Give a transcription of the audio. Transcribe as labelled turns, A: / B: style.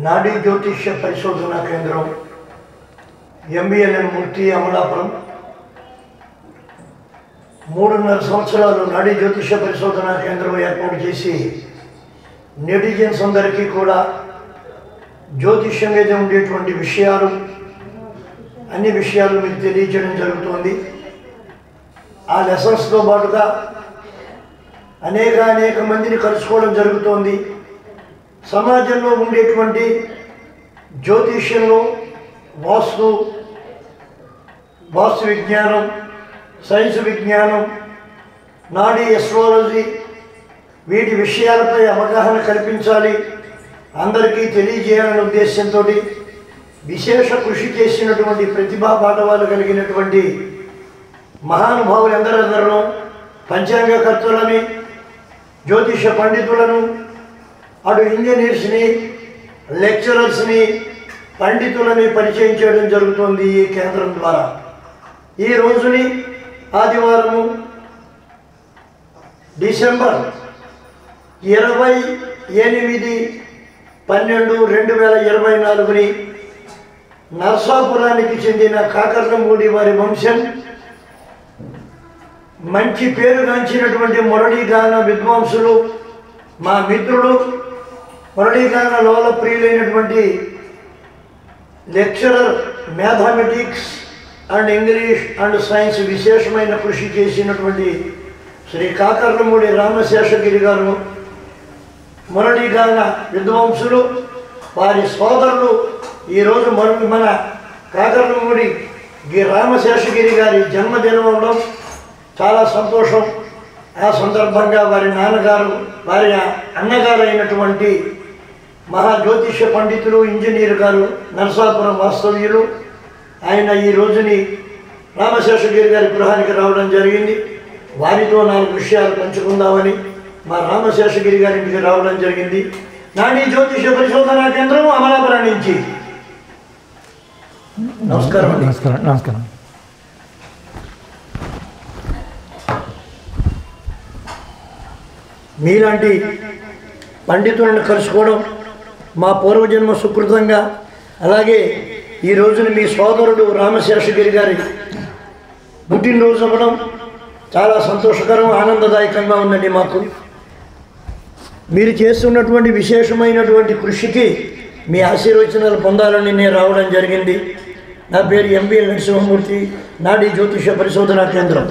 A: నాడీ జ్యోతిష్య పరిశోధనా కేంద్రం ఎంబీఎన్ఎం మూర్తి అమలాపురం 3.5 సంవత్సరాలు నాడీ జ్యోతిష్య పరిశోధనా కేంద్రం ఏర్పాటు చేసి నెటిజన్స్ అందరికీ కూడా జ్యోతిష్యం మీద ఉండేటువంటి విషయాలు అన్ని విషయాలు మీకు తెలియజేయడం జరుగుతుంది. ఆ లెసన్స్తో పాటుగా అనేక మందిని కలుసుకోవడం జరుగుతోంది. సమాజంలో ఉండేటువంటి జ్యోతిష్యంలో వాస్తు విజ్ఞానం, సైన్స్ విజ్ఞానం, నాడీ ఎస్ట్రాలజీ వీటి విషయాలపై అవగాహన కల్పించాలి, అందరికీ తెలియజేయాలనే ఉద్దేశంతో విశేష కృషి చేసినటువంటి ప్రతిభా పాఠవాలు కలిగినటువంటి మహానుభావులందరూ పంచాంగకర్తలని, జ్యోతిష పండితులను, అటు ఇంజనీర్స్ని, లెక్చరర్స్ని, పండితులని పరిచయం చేయడం జరుగుతుంది ఈ కేంద్రం ద్వారా. ఈ రోజుని ఆదివారము డిసెంబర్ 28/12/2024 నర్సాపురానికి చెందిన కాకర్లమూడి వారి వంశం మంచి పేరుగాంచినటువంటి మురళీగాన విద్వాంసులు, మా మిత్రుడు, మురళీగాన లోల ప్రియులైనటువంటి lecturer mathematics and English and science విశేషమైన కృషి చేసినటువంటి శ్రీ కాకర్లమూడి రామశేషగిరి గారు, మురళీగాన విద్వాంసులు, వారి సోదరులు ఈరోజు మన కాకర్లమూడి రామశేషగిరి గారి జన్మదినంలో చాలా సంతోషం. ఆ సందర్భంగా వారి నాన్నగారు, వారి అన్నగారు అయినటువంటి మహాజ్యోతిష్య పండితులు, ఇంజనీర్ గారు, నరసాపురం వాస్తవ్యులు, ఆయన ఈ రోజుని రామశేషగిరి గారి గృహానికి రావడం జరిగింది. వారితో 4 విషయాలు పంచుకుందామని మా రామశేషగిరి గారి ఇంటికి రావడం జరిగింది. నాడీ జ్యోతిష పరిశోధనా కేంద్రం అమలాపురం నుంచి. నమస్కారం.
B: నమస్కారం.
A: మీలాంటి పండితులను కలుసుకోవడం మా పూర్వజన్మ సుకృతంగా, అలాగే ఈ రోజున మీ సోదరుడు రామశేషగిరి గారి పుట్టినరోజు అవ్వడం చాలా సంతోషకరం, ఆనందదాయకంగా ఉందండి మాకు. మీరు చేస్తున్నటువంటి విశేషమైనటువంటి కృషికి మీ ఆశీర్వచనాలు పొందాలని నేను రావడం జరిగింది. నా పేరు ఎంబీఎల్ నరసింహమూర్తి, నాడీ జ్యోతిష పరిశోధనా కేంద్రం.